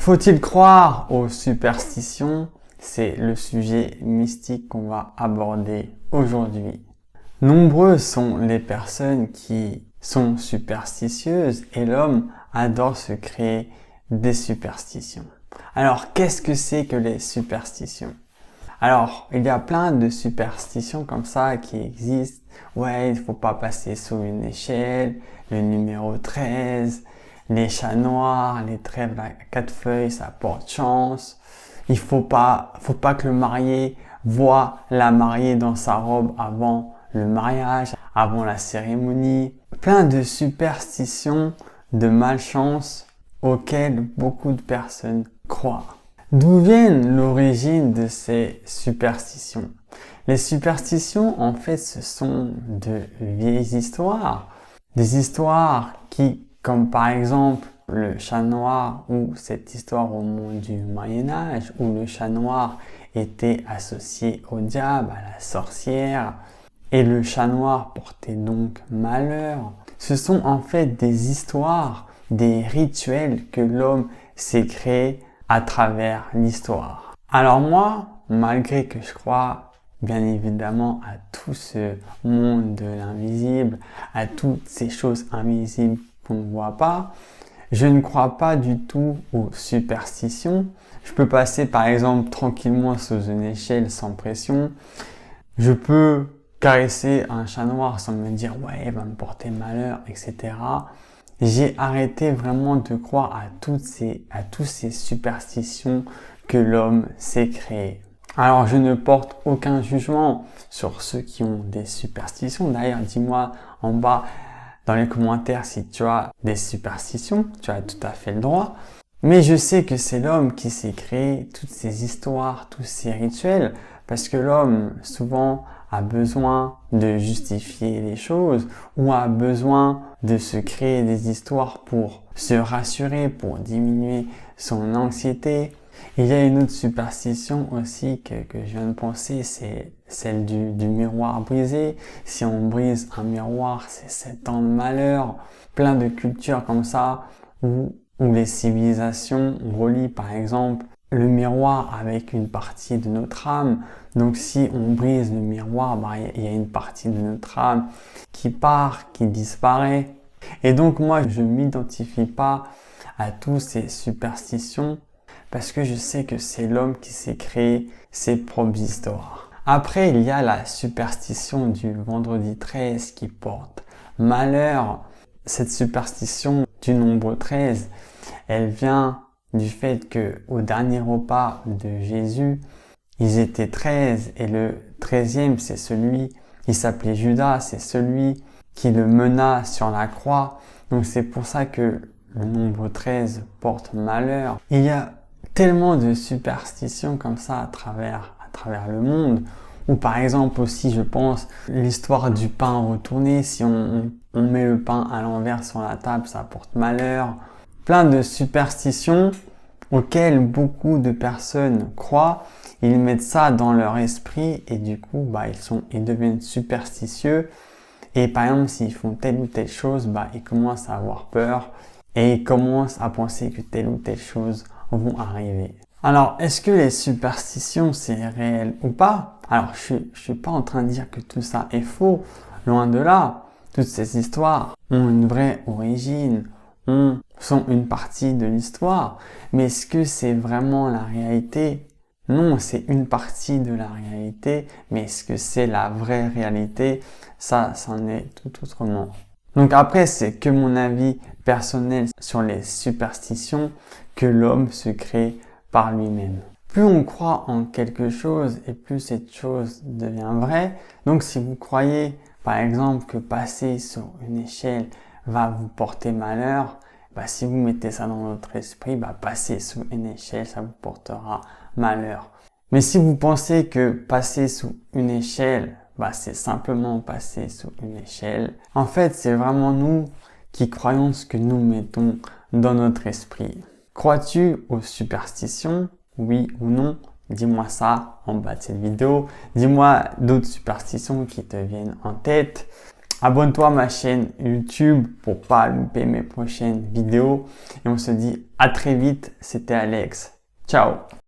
Faut-il croire aux superstitions? C'est le sujet mystique qu'on va aborder aujourd'hui. Nombreuses sont les personnes qui sont superstitieuses et l'homme adore se créer des superstitions. Alors, qu'est-ce que c'est que les superstitions? Alors, il y a plein de superstitions comme ça qui existent. Ouais, il faut pas passer sous une échelle, le numéro 13, les chats noirs, les trèfles à 4 feuilles, ça porte chance. Il faut pas que le marié voie la mariée dans sa robe avant le mariage, avant la cérémonie. Plein de superstitions, de malchance auxquelles beaucoup de personnes croient. D'où viennent l'origine de ces superstitions? Les superstitions, en fait, ce sont de vieilles histoires. Des histoires qui, comme par exemple le chat noir ou cette histoire au monde du Moyen-Âge où le chat noir était associé au diable, à la sorcière, et le chat noir portait donc malheur. Ce sont en fait des histoires, des rituels que l'homme s'est créé à travers l'histoire. Alors moi, malgré que je crois bien évidemment à tout ce monde de l'invisible, à toutes ces choses invisibles qu'on ne voit pas, je ne crois pas du tout aux superstitions. Je peux passer par exemple tranquillement sous une échelle sans pression. Je peux caresser un chat noir sans me dire ouais, il va me porter malheur, etc. J'ai arrêté vraiment de croire à toutes ces superstitions que l'homme s'est créé. Alors je ne porte aucun jugement sur ceux qui ont des superstitions. D'ailleurs, dis-moi en bas dans les commentaires si tu as des superstitions, tu as tout à fait le droit. Mais je sais que c'est l'homme qui s'est créé toutes ces histoires, tous ces rituels, parce que l'homme souvent a besoin de justifier les choses ou a besoin de se créer des histoires pour se rassurer, pour diminuer son anxiété. Il y a une autre superstition aussi que je viens de penser, c'est celle du miroir brisé. Si on brise un miroir, c'est 7 ans de malheur. Plein de cultures comme ça où les civilisations relient par exemple le miroir avec une partie de notre âme. Donc si on brise le miroir, il y a une partie de notre âme qui part, qui disparaît. Et donc moi, je m'identifie pas à tous ces superstitions parce que je sais que c'est l'homme qui s'est créé ses propres histoires. Après, il y a la superstition du vendredi 13 qui porte malheur. Cette superstition du nombre 13, elle vient du fait que au dernier repas de Jésus, ils étaient 13 et le 13e, c'est celui, il s'appelait Judas, c'est celui qui le mena sur la croix. Donc c'est pour ça que le nombre 13 porte malheur. Il y a tellement de superstitions comme ça à travers le monde. Ou par exemple aussi, je pense, l'histoire du pain retourné. Si on met le pain à l'envers sur la table, ça porte malheur. Plein de superstitions auxquelles beaucoup de personnes croient. Ils mettent ça dans leur esprit et du coup, ils deviennent superstitieux. Et par exemple, s'ils font telle ou telle chose, ils commencent à avoir peur et ils commencent à penser que telle ou telle chose vont arriver. Alors, est-ce que les superstitions, c'est réel ou pas? Alors, je suis pas en train de dire que tout ça est faux. Loin de là. Toutes ces histoires ont une vraie origine, sont une partie de l'histoire. Mais est-ce que c'est vraiment la réalité? Non, c'est une partie de la réalité, mais est-ce que c'est la vraie réalité? Ça, c'en est tout autrement. Donc après, c'est que mon avis personnel sur les superstitions que l'homme se crée par lui-même. Plus on croit en quelque chose et plus cette chose devient vraie. Donc si vous croyez, par exemple, que passer sur une échelle va vous porter malheur, si vous mettez ça dans votre esprit, passer sous une échelle, ça vous portera malheur. Mais si vous pensez que passer sous une échelle, c'est simplement passer sous une échelle, en fait, c'est vraiment nous qui croyons ce que nous mettons dans notre esprit. Crois-tu aux superstitions? Oui ou non? Dis-moi ça en bas de cette vidéo. Dis-moi d'autres superstitions qui te viennent en tête. Abonne-toi à ma chaîne YouTube pour pas louper mes prochaines vidéos. Et on se dit à très vite. C'était Alex. Ciao!